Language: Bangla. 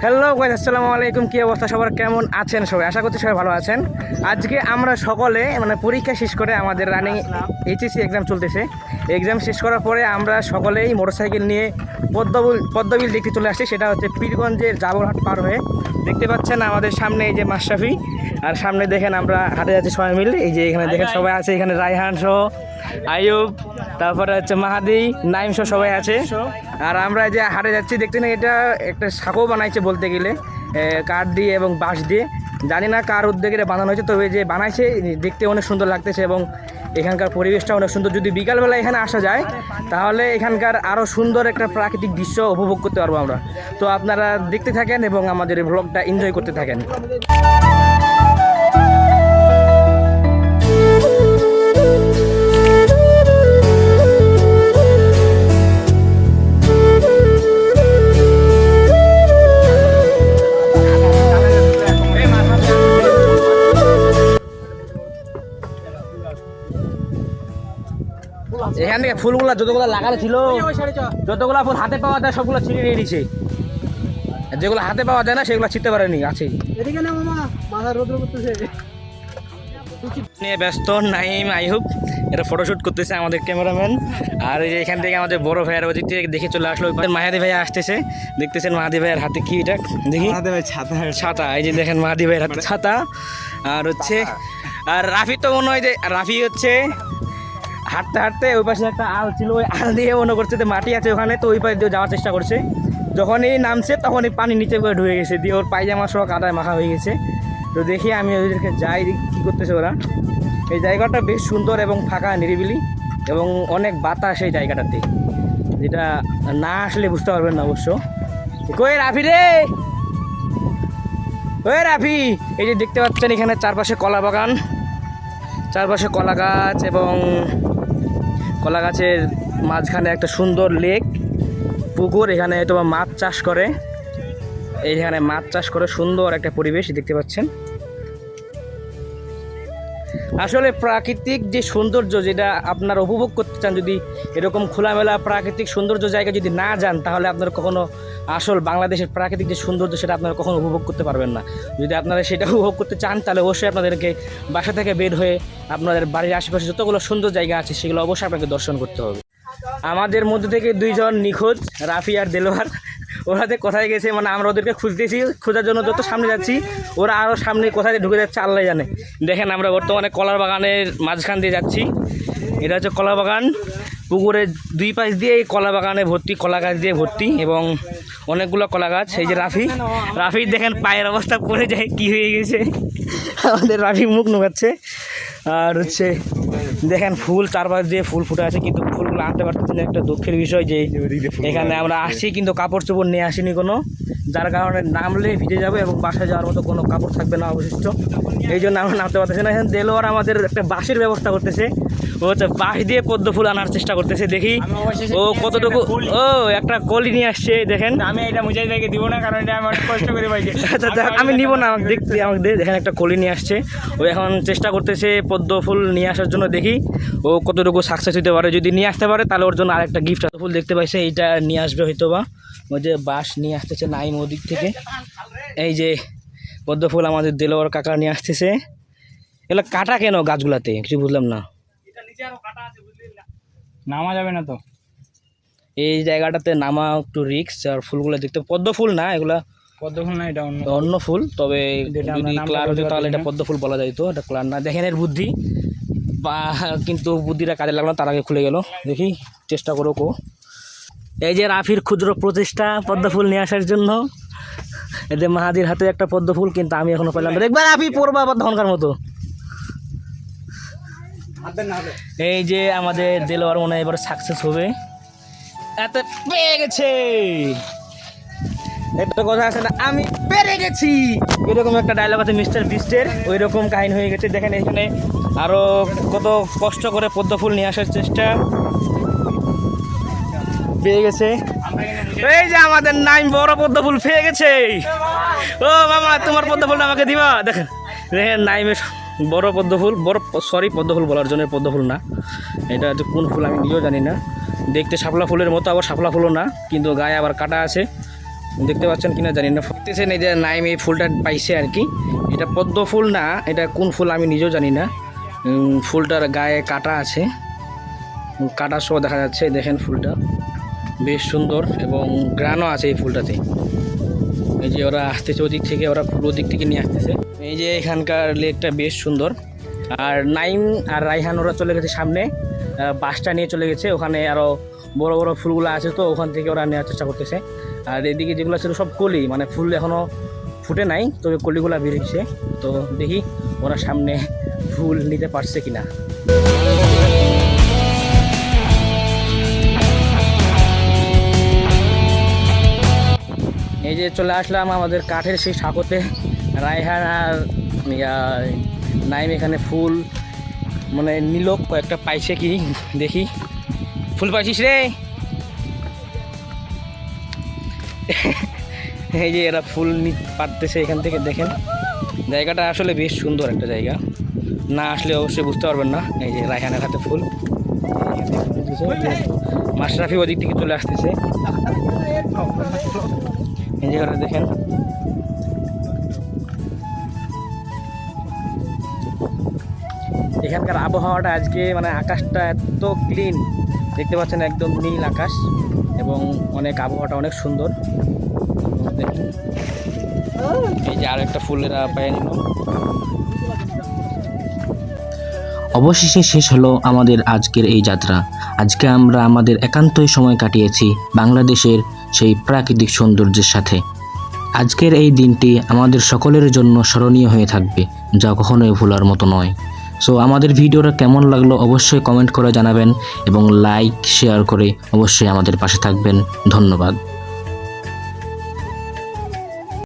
হ্যালো গাইস, আসসালামু আলাইকুম। কি অবস্থা সবার, কেমন আছেন সবাই? আশা করছি সবাই ভালো আছেন। আজকে আমরা সকলে পরীক্ষা শেষ করে আমাদের রানিং এইচএসসি এক্সাম চলতেছে। এক্সাম শেষ করার পরে আমরা সকলেই মোটরসাইকেল নিয়ে পদ্মবিল দেখতে চলে আসছি। সেটা হচ্ছে পীরগঞ্জের জাবরহাট পার হয়ে। দেখতে পাচ্ছেন আমাদের সামনে এই যে মাশরাফি, আর সামনে দেখেন আমরা হাঁটে যাচ্ছি সবাই মিলে। এই যে এখানে দেখেন সবাই আছে, এখানে রায়হান সহ, আইয়ুব, তারপরে হচ্ছে মাহাদি, নাইম সহ সবাই আছে। আর আমরা যে হাটে যাচ্ছি দেখছেন, এটা একটা সাঁকো বানাইছে বলতে গেলে, কাঠ দিয়ে এবং বাঁশ দিয়ে। জানি না কার উদ্যোগে বানানো হয়েছে, তবে যে বানাইছে দেখতে অনেক সুন্দর লাগতেছে এবং এখানকার পরিবেশটা অনেক সুন্দর। যদি বিকালবেলা এখানে আসা যায় তাহলে এখানকার আরও সুন্দর একটা প্রাকৃতিক দৃশ্য উপভোগ করতে পারবো আমরা। তো আপনারা দেখতে থাকেন এবং আমাদের এই ভ্লগটা এনজয় করতে থাকেন। এখান থেকে ফুলগুলা যতগুলো লাগানো ছিল, যতগুলো ফুল হাতে পাওয়া যায় সবগুলো ছিঁড়ে নিয়ে নিছে। যেগুলো হাতে পাওয়া যায় না সেগুলো ছিঁড়তে পারেনি, আছে নিয়ে ব্যস্ত নাইম, আইয়ুব। এটা ফটোশ্যুট করতেছে আমাদের ক্যামেরাম্যান। আর এই যে এখান থেকে আমাদের বড় ভাইয়ার ওদিক থেকে দেখে চলে আসলো। মাহাদি ভাইয়া আসতেছে, দেখতেছেন মাহাদি ভাইয়ের হাতে কি, এটা দেখি ছাতা। এই যে দেখেন মাহাদি ভাইয়ের হাতে ছাতা। আর হচ্ছে আর রাফি তো মনে হয় যে রাফি হচ্ছে হাঁটতে হাঁটতে ওই পাশে একটা আল ছিল, ওই আল দিয়ে মনে করছে যে মাটি আছে ওখানে, তো ওই পাশে দিয়ে যাওয়ার চেষ্টা করছে। যখনই নামছে তখনই পানি নিচে করে ঢুকে গেছে, দিয়ে ওর পায়জামা সহ কাদায় মাখা হয়ে গেছে। তো দেখি আমি ওদেরকে যাই কী করতেছে ওরা। এই জায়গাটা বেশ সুন্দর এবং ফাঁকা নিরিবিলি এবং অনেক বাতাস এই জায়গাটাতে, যেটা না আসলে বুঝতে পারবেন না অবশ্য। কই রাফি রে, ওই রাফি। এই যে দেখতে পাচ্ছেন এখানে চারপাশে কলা বাগান, চারপাশে কলা গাছ এবং কলা গাছের মাঝখানে একটা সুন্দর লেক, পুকুর। এখানে তোমার মাছ চাষ করে, এইখানে মাছ চাষ করে সুন্দর একটা পরিবেশ দেখতে পাচ্ছেন। আসলে প্রাকৃতিক যে সৌন্দর্য, যেটা আপনারা উপভোগ করতে চান, যদি এরকম খোলামেলা প্রাকৃতিক সৌন্দর্য জায়গা যদি না যান, তাহলে আপনারা কখনো আসল বাংলাদেশের প্রাকৃতিক যে সৌন্দর্য সেটা আপনারা কখনো উপভোগ করতে পারবেন না। যদি আপনারা সেটা উপভোগ করতে চান তাহলে অবশ্যই আপনাদেরকে বাসা থেকে বের হয়ে আপনাদের বাড়ির আশেপাশে যতগুলো সুন্দর জায়গা আছে সেগুলো অবশ্যই আপনাকে দর্শন করতে হবে। আমাদের মধ্যে থেকে দুইজন নিখোঁজ, রাফি আর দেলোয়ার। ওরাতে কোথায় গেছে আমরা ওদেরকে খুঁজতেছি, খোঁজার জন্য যত সামনে যাচ্ছি ওরা আরও সামনে কোথায় ঢুকে যাচ্ছে আল্লাহ জানে। দেখেন আমরা বর্তমানে কলার বাগানের মাঝখান দিয়ে যাচ্ছি। এটা হচ্ছে কলা বাগান, পুকুরের দুই পাশ দিয়ে এই কলা বাগানে ভর্তি, কলা গাছ দিয়ে ভর্তি এবং অনেকগুলো কলা গাছ। এই যে রাফি দেখেন পায়ের অবস্থা পড়ে যায়, কি হয়ে গেছে আমাদের রাফি মুখ নুকাচ্ছে। আর হচ্ছে দেখেন ফুল, চারপাশ দিয়ে ফুল ফুটে আছে, কিন্তু ফুলগুলো আনতে পারতেছি না। একটা দুঃখের বিষয় যে এখানে আমরা আসছি কিন্তু কাপড় চোপড় নিয়ে আসিনি কোনো, যার কারণে নামলে ভিজে যাবে এবং বাসায় যাওয়ার মতো কোনো কাপড় থাকবে না অবশিষ্ট। এই জন্য আমরা নামতে পারতেছি না। এখানে দেলোয়ার আমাদের একটা বাঁশের ব্যবস্থা করতেছে, ও হচ্ছে বাঁশ দিয়ে পদ্ম ফুল আনার চেষ্টা করতেছে। দেখি ও কতটুকু, ও একটা কলি নিয়ে আসছে। দেখেন আমি এটা মুজাহিদ ভাইকে দিব না, কারণ এটা আমি অনেক কষ্ট করে পাইছি। আমি নিব না, আমাকে দেখতে, আমাকে দেখেন একটা কলি নিয়ে আসছে। ও এখন চেষ্টা করতেছে পদ্ম ফুল নিয়ে আসার জন্য। দেখি ও কতটুকু সাকসেস হতে পারে। যদি নিয়ে আসতে পারে তাহলে ওর জন্য আরেকটা গিফট ফুল দেখতে পাইছে, এইটা নিয়ে আসবে হয়তো বা। ওই যে বাঁশ নিয়ে আসতেছে নাইম ওদিক থেকে। এই যে পদ্ম ফুল আমাদের দেলোয়ার কাকা নিয়ে আসতেছে। এগুলো কাটা কেন গাছগুলাতে, কিছু বুঝলাম না। নামা যাবে না তো এই জায়গাটাতে নামা একটু রিস্ক। আর ফুলগুলো দেখতে পদ্ম ফুল না, এগুলা পদ্ম ফুল না, এটা অন্য ফুল। তবে যদি ক্লার হতো তাহলে এটা পদ্ম ফুল বলা যাইতো, এটা ক্লার না। দেখেন এর বুদ্ধি, বা কিন্তু বুদ্ধিটা কাজে লাগলো, তার আগে খুলে গেল। দেখি চেষ্টা করো কো। এই যে রাফির ক্ষুদ্র প্রচেষ্টা পদ্ম ফুল নিয়ে আসার জন্য। এদের মাহাদির হাতে একটা পদ্ম ফুল, কিন্তু আমি এখনো পেলাম না। দেখবা রাফি পড়বা আবার ধনকার মতো। এই যে আমাদের দেলোয়ার মনে হয় এবার সাকসেস হবে, এত পেয়ে গেছে। একটা কথা আছে না, আমি পেরে গেছি, এরকম একটা ডায়লগ আছে মিস্টার বিস্টের, ওই রকম কাহিনী হয়ে গেছে। দেখেন এখানে আরো কত কষ্ট করে পদ্ম ফুল নিয়ে আসার চেষ্টা, পেয়ে গেছে। এই যে আমাদের নাইম বড় পদ্ম ফুল পেয়ে গেছে। ও মামা, তোমার পদ্ম ফুলটা আমাকে দিবা। দেখেন দেখেন নাইমের বড় পদ্ম ফুল, বড় সরি পদ্ম ফুল বলার জন্য, পদ্ম ফুল না, এটা হচ্ছে কোন ফুল আমি নিজেও জানি না। দেখতে শাপলা ফুলের মতো, আবার শাপলা ফুলও না, কিন্তু গায়ে আবার কাটা আছে। দেখতে পাচ্ছেন কিনা জানি না, ফুটতেছেন এই যে নাইম এই ফুলটা পাইছে আর কি। এটা পদ্ম ফুল না, এটা কোন ফুল আমি নিজেও জানি না। ফুলটার গায়ে কাটা আছে, কাটা সহ দেখা যাচ্ছে। দেখেন ফুলটা বেশ সুন্দর এবং গ্রানও আছে এই ফুলটাতে। এই যে ওরা আসতেছে ওদিক থেকে, ওরা ফুল ওদিক থেকে নিয়ে আসতেছে। এই যে এখানকার লেকটা বেশ সুন্দর। আর নাইম আর রাইহান ওরা চলে গেছে সামনে, বাসটা নিয়ে চলে গেছে। ওখানে আরও বড় বড় ফুলগুলো আছে, তো ওখান থেকে ওরা নেওয়ার চেষ্টা করতেছে। আর এদিকে যেগুলো ছিল সব কলি, মানে ফুল এখনও ফুটে নাই, তবে কলিগুলো বেরিয়েছে। তো দেখি ওরা সামনে ফুল নিতে পারছে কিনা। এই যে চলে আসলাম আমাদের কাঠের সেই সাঁকোতে। রায়হান আর নাইম এখানে ফুল মানে নিল, কয়েকটা পাইছে কি দেখি। ফুল পাইছিস রে? এই যে এরা ফুল পাড়তেছে এখান থেকে। দেখেন জায়গাটা আসলে বেশ সুন্দর একটা জায়গা, না আসলে অবশ্যই বুঝতে পারবেন না। এই যে রায়হানের হাতে ফুল, মাশরাফি ওদিক থেকে চলে আসতেছে। এই যে ওরা দেখেন এখানকার আবহাওয়াটা আজকে মানে আকাশটা এত ক্লিন দেখতে পাচ্ছেন, একদম নীল আকাশ এবং অনেক আবহাওয়াটা অনেক সুন্দর। দেখুন এই যে আরো একটা ফুলেরা পায়ে নিল। অবশেষে শেষ হলো আমাদের আজকের এই যাত্রা। আজকে আমরা আমাদের একান্তই সময় কাটিয়েছি বাংলাদেশের সেই প্রাকৃতিক সৌন্দর্যের সাথে। আজকের এই দিনটি আমাদের সকলের জন্য স্মরণীয় হয়ে থাকবে, যা কখনোই ভোলার মতো নয়। সো আমাদের ভিডিওটা কেমন লাগলো অবশ্যই কমেন্ট করে জানাবেন এবং লাইক শেয়ার করে অবশ্যই আমাদের পাশে থাকবেন। ধন্যবাদ।